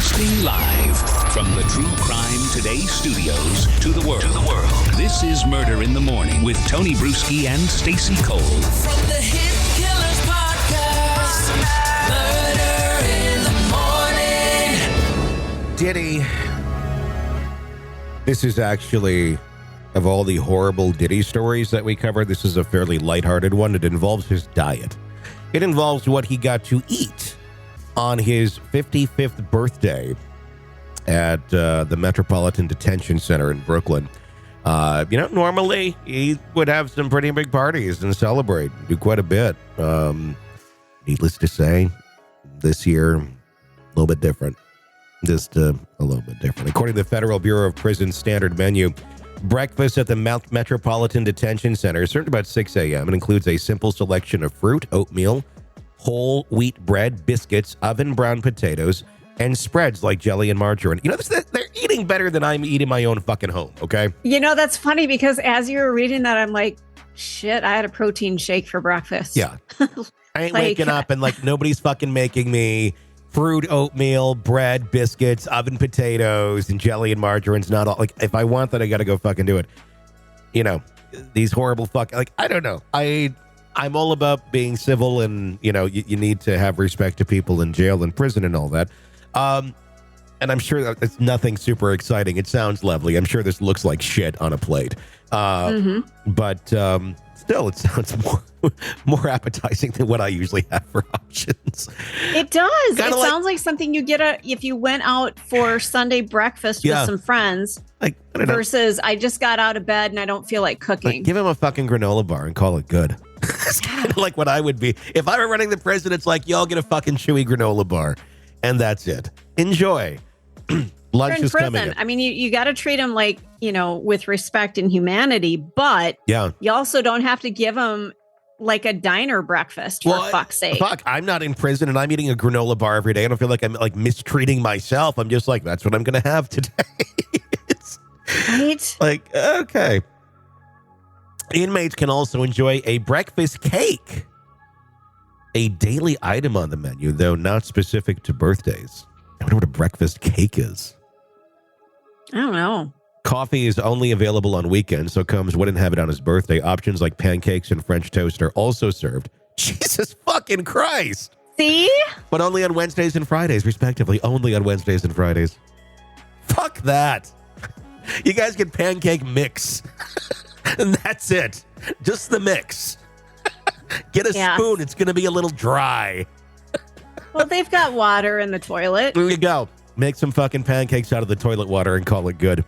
Broadcasting live from the True Crime Today studios to the world. This is Murder in the Morning with Tony Bruschi and Stacey Cole. From the Hit Killers Podcast, Murder in the Morning. Diddy. This is actually, of all the horrible Diddy stories that we covered, this is a fairly lighthearted one. It involves his diet. It involves what he got to eat on his 55th birthday at the Metropolitan Detention Center in Brooklyn. Normally he would have some pretty big parties and celebrate, do quite a bit. Needless to say, this year, a little bit different. Just a little bit different. According to the Federal Bureau of Prisons standard menu, breakfast at the Metropolitan Detention Center served about 6 a.m. It includes a simple selection of fruit, oatmeal, whole wheat bread, biscuits, oven brown potatoes, and spreads like jelly and margarine. You know, they're eating better than I'm eating my own fucking home, okay? You know, that's funny because as you were reading that, I'm like, shit, I had a protein shake for breakfast. Yeah. I ain't waking up and like nobody's fucking making me fruit, oatmeal, bread, biscuits, oven potatoes, and jelly and margarine's not all. Like, if I want that, I got to go fucking do it. You know, these horrible I don't know. I'm all about being civil and, you know, you need to have respect to people in jail and prison and all that. And I'm sure that it's nothing super exciting. It sounds lovely. I'm sure this looks like shit on a plate. But still, it sounds more appetizing than what I usually have for options. It does. Kinda it sounds like something you get if you went out for Sunday breakfast with some friends. Like, I don't know. Versus I just got out of bed and I don't feel like cooking. Like, give him a fucking granola bar and call it good. It's kind of like what I would be. If I were running the prison, it's like, y'all get a fucking chewy granola bar. And that's it. Enjoy. Lunch is coming in. I mean, you got to treat them like, you know, with respect and humanity, but you also don't have to give them like a diner breakfast for fuck's sake. Fuck, I'm not in prison and I'm eating a granola bar every day. I don't feel like I'm like mistreating myself. I'm just like, that's what I'm going to have today. Right? Like, okay. Inmates can also enjoy a breakfast cake. A daily item on the menu, though not specific to birthdays. I wonder what a breakfast cake is. I don't know. Coffee is only available on weekends, so Combs wouldn't have it on his birthday. Options like pancakes and French toast are also served. Jesus fucking Christ. See? But only on Wednesdays and Fridays, respectively. Only on Wednesdays and Fridays. Fuck that. You guys get pancake mix. And that's it. Just the mix. Get a spoon. It's going to be a little dry. Well, they've got water in the toilet. There you go. Make some fucking pancakes out of the toilet water and call it good.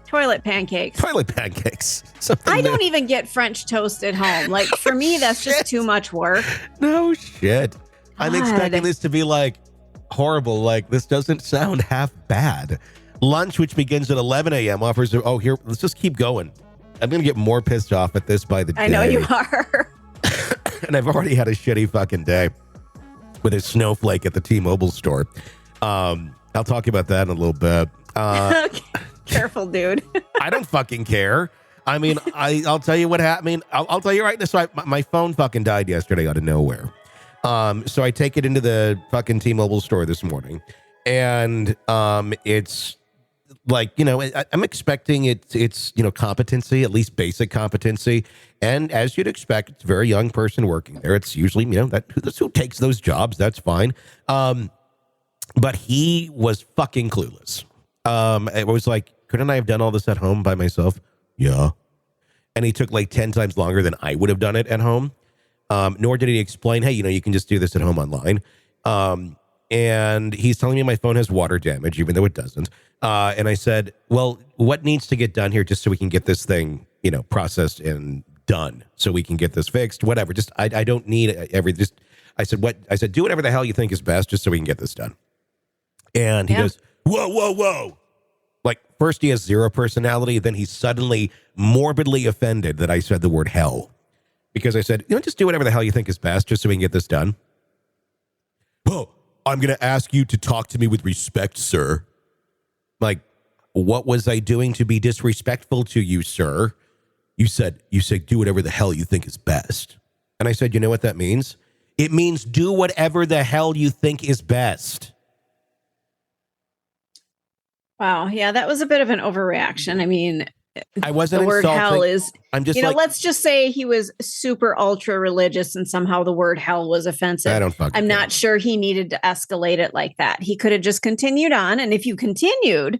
Toilet pancakes. Toilet pancakes. I don't even get French toast at home. Like, for me, that's just too much work. No shit. I'm expecting this to be like horrible. Like, this doesn't sound half bad. Lunch, which begins at 11 a.m. offers, here, let's just keep going. I'm going to get more pissed off at this by the day. I know you are. And I've already had a shitty fucking day with a snowflake at the T-Mobile store. I'll talk about that in a little bit. Okay. Careful, dude. I don't fucking care. I mean, I'll tell you what happened. I mean, I'll tell you right now. So my phone fucking died yesterday out of nowhere. So I take it into the fucking T-Mobile store this morning. And it's like, you know, I'm expecting it's, you know, competency, at least basic competency. And as you'd expect, it's a very young person working there. It's usually, you know, that's who takes those jobs. That's fine. But he was fucking clueless. It was like, couldn't I have done all this at home by myself? Yeah. And he took like 10 times longer than I would have done it at home. Nor did he explain, hey, you know, you can just do this at home online. And he's telling me my phone has water damage, even though it doesn't. And I said, well, what needs to get done here just so we can get this thing, you know, processed and done so we can get this fixed, whatever. Just, I don't need I said, do whatever the hell you think is best just so we can get this done. And he goes, whoa. Like, first he has zero personality. Then he's suddenly morbidly offended that I said the word hell. Because I said, you know, just do whatever the hell you think is best just so we can get this done. Oh, I'm going to ask you to talk to me with respect, sir. Like, what was I doing to be disrespectful to you, sir? You said, do whatever the hell you think is best. And I said, you know what that means? It means do whatever the hell you think is best. Wow. Yeah, that was a bit of an overreaction. I mean, I wasn't the word insulting. hell is, I'm just let's just say he was super ultra religious and somehow the word hell was offensive. I don't fucking I'm care. not sure he needed to escalate it like that. He could have just continued on. And if you continued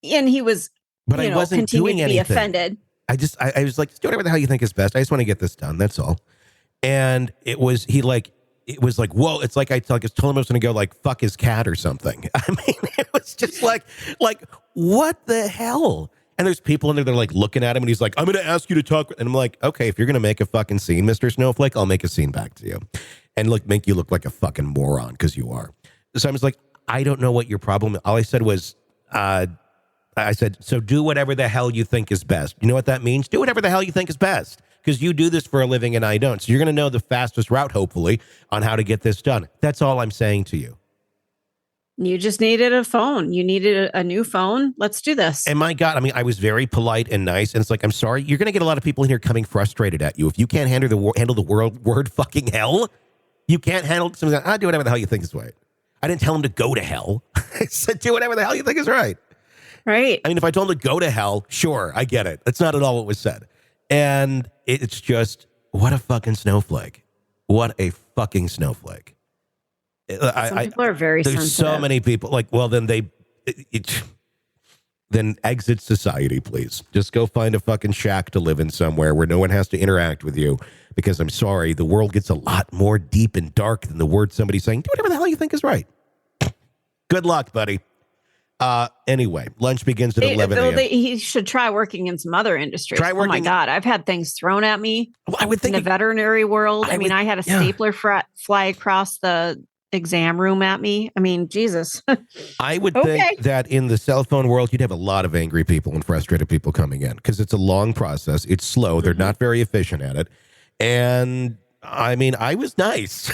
and he was, but I wasn't doing anything. Offended. I was like, just do whatever the hell you think is best. I just want to get this done. That's all. And it was like, whoa, it's like I told him I was going to go like fuck his cat or something. I mean, it was just like, what the hell? And there's people in there that are like looking at him and he's like, I'm going to ask you to talk. And I'm like, okay, if you're going to make a fucking scene, Mr. Snowflake, I'll make a scene back to you and make you look like a fucking moron because you are. So I was like, I don't know what your problem is. All I said was, I said, so do whatever the hell you think is best. You know what that means? Do whatever the hell you think is best because you do this for a living and I don't. So you're going to know the fastest route, hopefully, on how to get this done. That's all I'm saying to you. You just needed a phone. You needed a new phone. Let's do this. And my God, I mean, I was very polite and nice. And it's like, I'm sorry. You're going to get a lot of people in here coming frustrated at you. If you can't handle the word fucking hell, you can't handle something. I'll do whatever the hell you think is right. I didn't tell him to go to hell. I said, do whatever the hell you think is right. Right. I mean, if I told him to go to hell, sure, I get it. That's not at all what was said. And it's just, what a fuking snowflake. What a fucking snowflake. Some people are very sensitive. There's so many people like, well, then then exit society, please. Just go find a fucking shack to live in somewhere where no one has to interact with you. Because I'm sorry, the world gets a lot more deep and dark than the word somebody's saying. Do whatever the hell you think is right. Good luck, buddy. Anyway, lunch begins at 11 a.m. He should try working in some other industries. Oh my God, I've had things thrown at me. Well, I would think in the veterinary world. I had a stapler fly across the exam room at me. I mean, Jesus. I would think that in the cell phone world, you'd have a lot of angry people and frustrated people coming in because it's a long process. It's slow. They're not very efficient at it. And I mean, I was nice.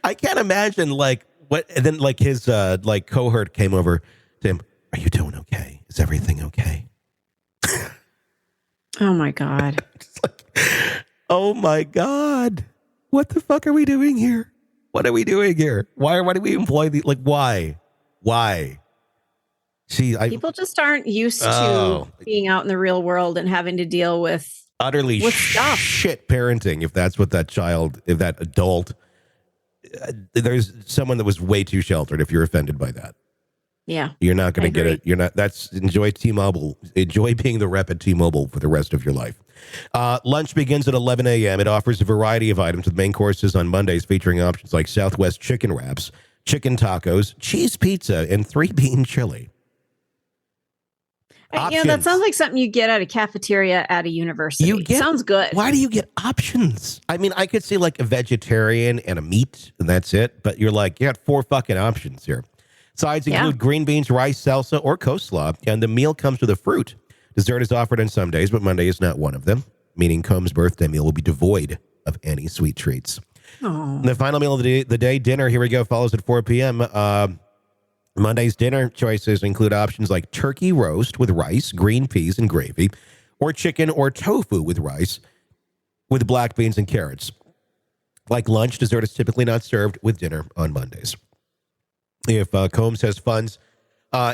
I can't imagine what, and then his cohort came over to him. Are you doing okay? Is everything okay? Oh my God. Oh my God. What the fuck are we doing here? What are we doing here? Why do we employ the why? See, people just aren't used to being out in the real world and having to deal with utterly shit parenting. If that's what if that adult, there's someone that was way too sheltered. If you're offended by that, yeah, you're not going to get it. You're not. Enjoy T-Mobile. Enjoy being the rep at T-Mobile for the rest of your life. Lunch begins at 11 a.m. It offers a variety of items with main courses on Mondays featuring options like Southwest chicken wraps, chicken tacos, cheese pizza, and 3-bean chili. That sounds like something you get at a cafeteria at a university. Sounds good. Why do you get options? I mean, I could see like a vegetarian and a meat, and that's it. But you're like, you got 4 fucking options here. Sides include green beans, rice, salsa, or coleslaw, and the meal comes with a fruit. Dessert is offered on some days, but Monday is not one of them, meaning Combs' birthday meal will be devoid of any sweet treats. Oh. The final meal of the day, dinner, here we go, follows at 4 p.m. Monday's dinner choices include options like turkey roast with rice, green peas, and gravy, or chicken or tofu with rice with black beans and carrots. Like lunch, dessert is typically not served with dinner on Mondays. If Combs has funds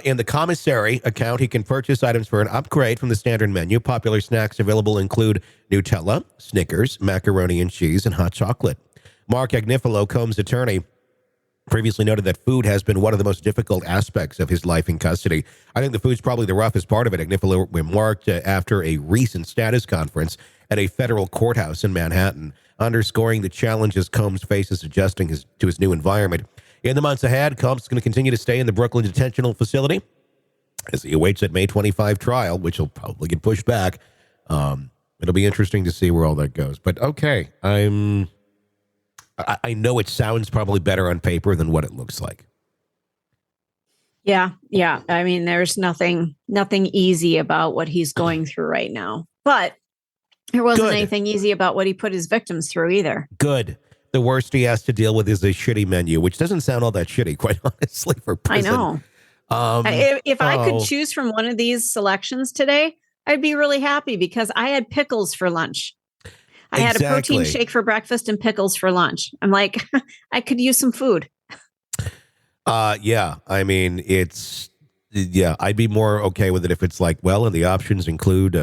in the commissary account, he can purchase items for an upgrade from the standard menu. Popular snacks available include Nutella, Snickers, macaroni and cheese, and hot chocolate. Mark Agnifilo, Combs' attorney, previously noted that food has been one of the most difficult aspects of his life in custody. I think the food's probably the roughest part of it. Agnifilo remarked after a recent status conference at a federal courthouse in Manhattan, underscoring the challenges Combs faces adjusting to his new environment. In the months ahead, Combs is going to continue to stay in the Brooklyn Detention Facility as he awaits that May 25 trial, which will probably get pushed back. It'll be interesting to see where all that goes. But okay, I know it sounds probably better on paper than what it looks like. Yeah. I mean, there's nothing easy about what he's going through right now. But there wasn't anything easy about what he put his victims through either. Good. The worst he has to deal with is a shitty menu, which doesn't sound all that shitty, quite honestly, for prison. I know. If I could choose from one of these selections today, I'd be really happy because I had pickles for lunch. I had a protein shake for breakfast and pickles for lunch. I'm like, I could use some food. Yeah. I mean, it's Yeah, I'd be more okay with it if it's like, well, and the options include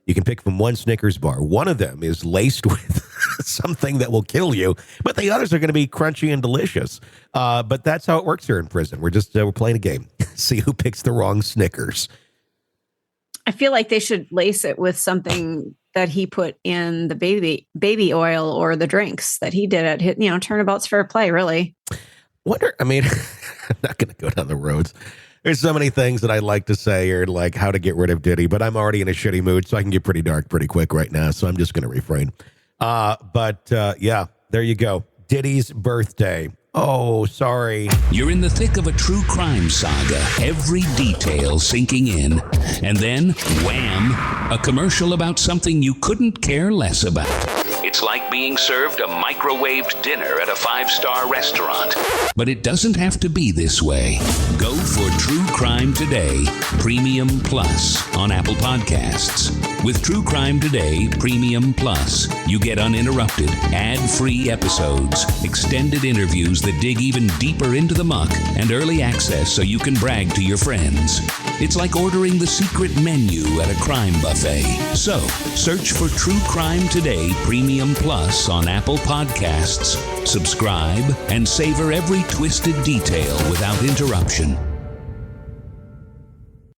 you can pick from one Snickers bar. One of them is laced with something that will kill you, but the others are going to be crunchy and delicious. But that's how it works here in prison. We're playing a game. See who picks the wrong Snickers. I feel like they should lace it with something that he put in the baby oil or the drinks that he did at Turnabout's Fair Play, really. I'm not going to go down the roads. There's so many things that I like to say, or like how to get rid of Diddy, but I'm already in a shitty mood, so I can get pretty dark pretty quick right now, so I'm just going to refrain. Yeah, there you go. Diddy's birthday. Oh, sorry. You're in the thick of a true crime saga, every detail sinking in. And then, wham, a commercial about something you couldn't care less about. It's like being served a microwaved dinner at a 5-star restaurant. But it doesn't have to be this way. Go for True Crime Today, Premium Plus on Apple Podcasts. With True Crime Today, Premium Plus, you get uninterrupted, ad-free episodes, extended interviews that dig even deeper into the muck, and early access so you can brag to your friends. It's like ordering the secret menu at a crime buffet. So, search for True Crime Today, Premium Plus on Apple Podcasts, subscribe, and savor every twisted detail without interruption.